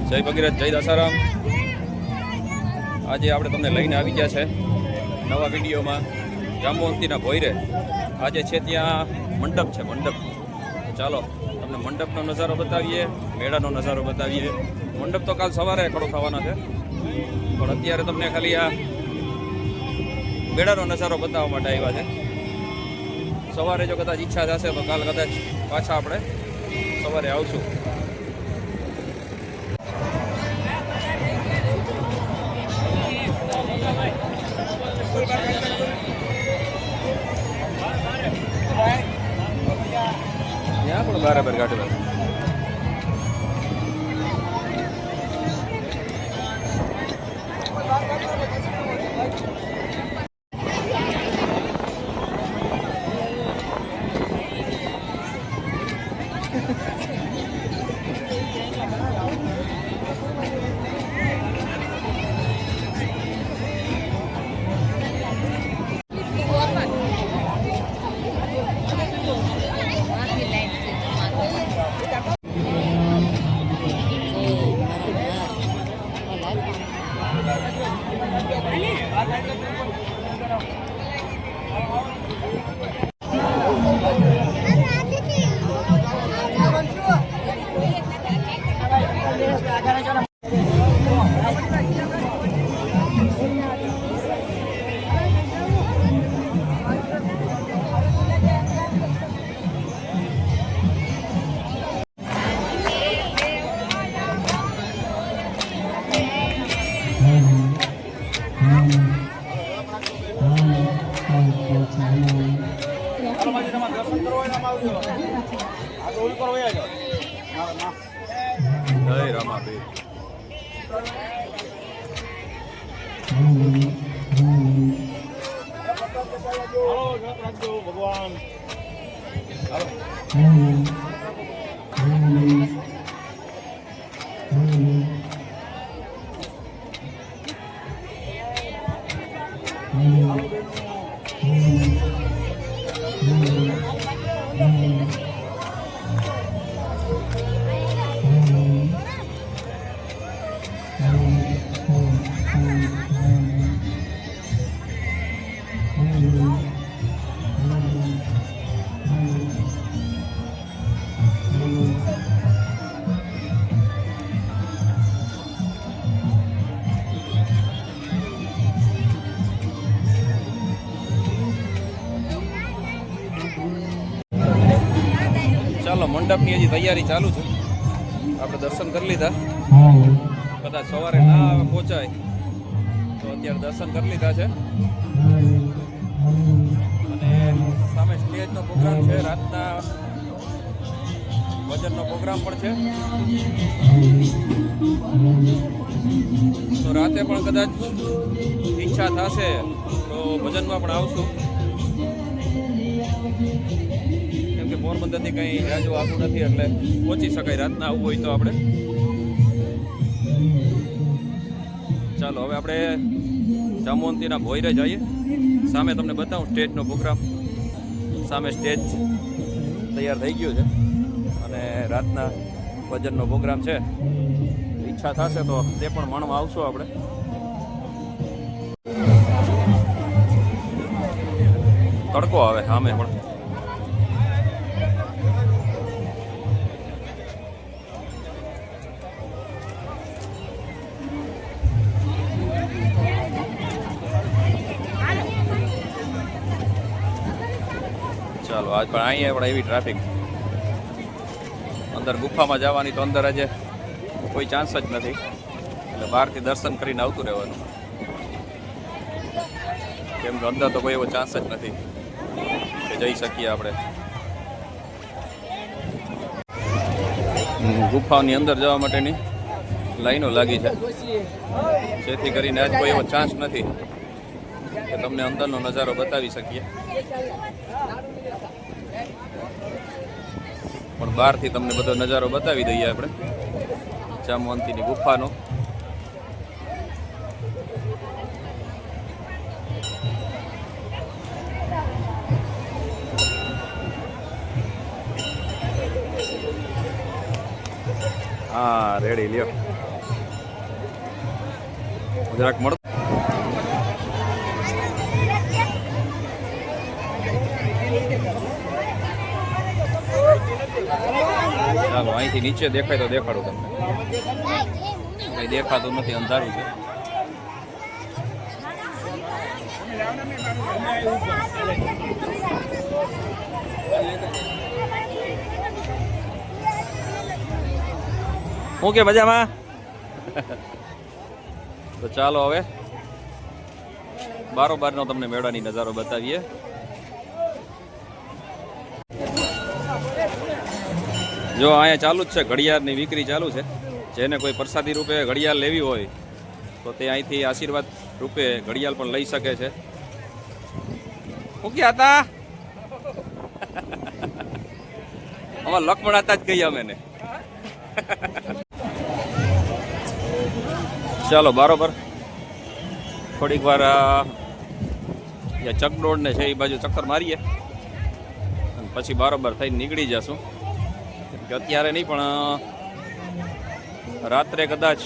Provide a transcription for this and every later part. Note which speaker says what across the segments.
Speaker 1: જય ભગીરથ, જય દસારામ. આજે આપણે તમને લઈને આવી ગયા છે નવા વિડીયોમાં જાંબુવંતીના ભોયરે. આજે છે ત્યાં મંડપ છે, મંડપ. ચાલો તમને મંડપનો નજારો બતાવીએ, મેળાનો નજારો બતાવીએ. મંડપ તો કાલ સવારે ખડો થવાના છે, પણ અત્યારે તમને ખાલી આ મેળાનો નજારો બતાવવા માટે આવ્યા છે. સવારે જો કદાચ ઈચ્છા થશે તો કાલ કદાચ પાછા આપણે સવારે આવશું. ત્યાં પણ બરાબર કાઢવા જય રામાબીર. ભગવાન ચાલો, મંડપની હજી તૈયારી ચાલુ છે. આપણે દર્શન કરી લીધા. કદાચ સવારે ના પહોંચાય તો અત્યારે દર્શન કરી લીધા છે. અને સામે સ્ટેજનો પ્રોગ્રામ છે, રાતના ભજનનો પ્રોગ્રામ પણ છે. તો રાતે પણ કદાચ ઈચ્છા થશે તો ભજનમાં પણ આવશું. કેમ કે પોરબંદરથી કંઈ જાજુ આવતું નથી, એટલે પહોંચી શકાય રાતના આવવું હોય તો આપણે. ચાલો હવે આપણે જાંબુવંતીના ભોયરે જઈએ. સામે તમને બતાવું સ્ટેજનો પ્રોગ્રામ. સામે સ્ટેજ તૈયાર થઈ ગયો છે અને રાતના ભજનનો પ્રોગ્રામ છે. ઈચ્છા થશે તો તે પણ માણવા આવશું આપણે. તડકો આવે સામે પણ. ચાલો, આજ પણ અહીંયા પણ એવી ટ્રાફિક. અંદર ગુફામાં જવાની તો અંદર આજે કોઈ ચાન્સ જ નથી, એટલે બહારથી દર્શન કરીને આવતું રહેવાનું. કેમ કે અંદર તો કોઈ એવો ચાન્સ જ નથી કે જઈ શકીએ આપણે. ગુફાની અંદર જવા માટેની લાઈનો લાગી છે, જેથી કરીને આજ કોઈ એવો ચાન્સ નથી કે તમને અંદરનો નજારો બતાવી શકીએ. પણ બહારથી તમને બધો નજારો બતાવી દઈએ આપણે જાંબુવંતીની ગુફાનો. હા, રેડી લ્યો. જરાક મળતો. ચાલો અહીંથી નીચે દેખાય તો દેખાડું તમને. કઈ દેખાતું નથી, અંધારું છે. હું કે મજામાં? તો ચાલો હવે બારોબારનો તમને મેળાની નજારો બતાવીએ. જો અહીંયા ચાલુ જ છે, ઘડિયાળની વિક્રી ચાલુ છે. જેને કોઈ પ્રસાદી રૂપે ઘડિયાળ લેવી હોય તો તે અહીંથી આશીર્વાદ રૂપે ઘડિયાળ પણ લઈ શકે છે. શું ક્યાં હતા? અમાર લક્ષ્મણ હતા જ કહીએ અમે ને. ચાલો બરોબર થોડીક વાર ચકડોળ ને છે એ બાજુ ચક્કર મારીએ અને પછી બરોબર થઈને નીકળી જશું. અત્યારે નહીં પણ રાત્રે કદાચ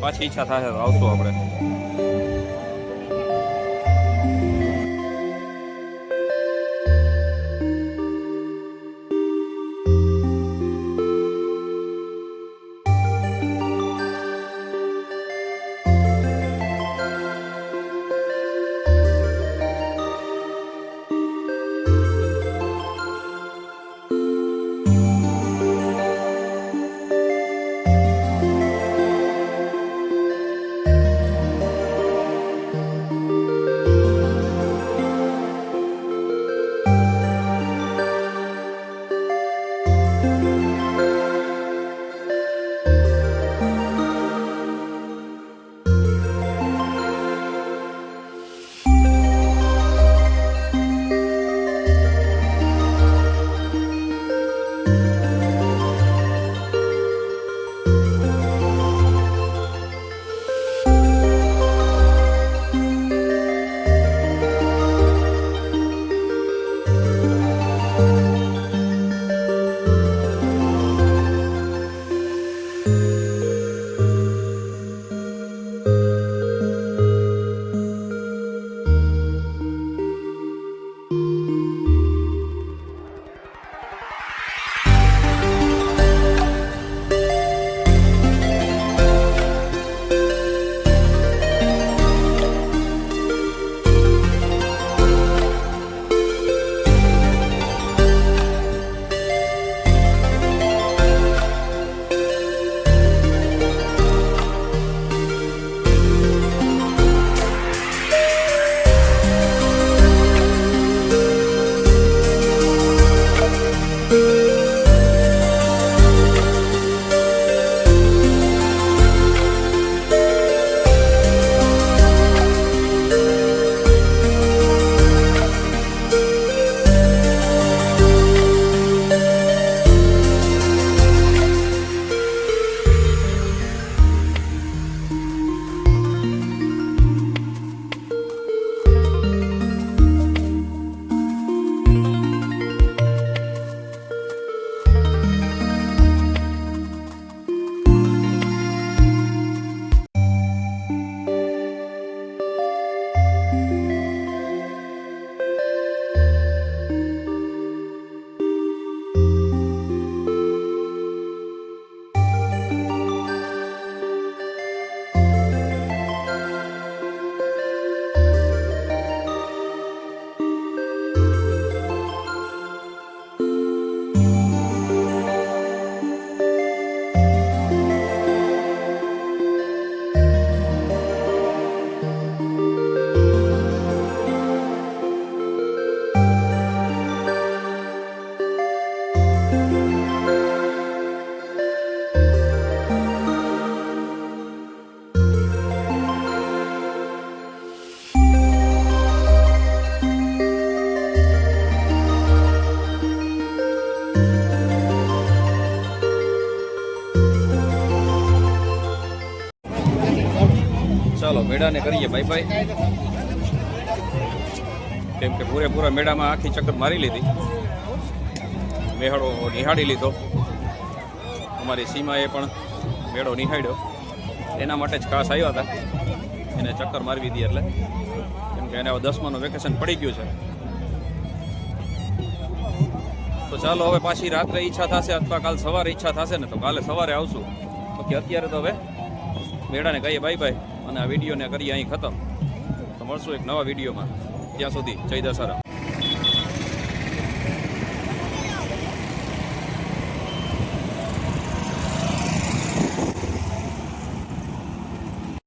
Speaker 1: પાછી ઈચ્છા થાય તો આવશું આપણે. ચાલો મેળાને કરીએ બાય બાય. કેમ કે પૂરેપૂરા મેળામાં આખી ચક્કર મારી લીધી, મેળો નિહાળી લીધો. અમારી સીમાએ પણ મેળો નિહાળ્યો, એના માટે જ ખાસ આવ્યા હતા. એને ચક્કર મારવી હતી એટલે, કેમ કે એને હવે 10માનું વેકેશન પડી ગયું છે. તો ચાલો હવે પાછી રાત્રે ઈચ્છા થશે અથવા કાલ સવારે ઈચ્છા થશે ને તો કાલે સવારે આવશું. બાકી અત્યારે તો હવે મેળાને કહીએ બાય બાય અને આ વિડીયોને કરીએ અહીં ખતમ. તો મળશું એક નવા વિડીયોમાં. ત્યાં સુધી જય દશહરા.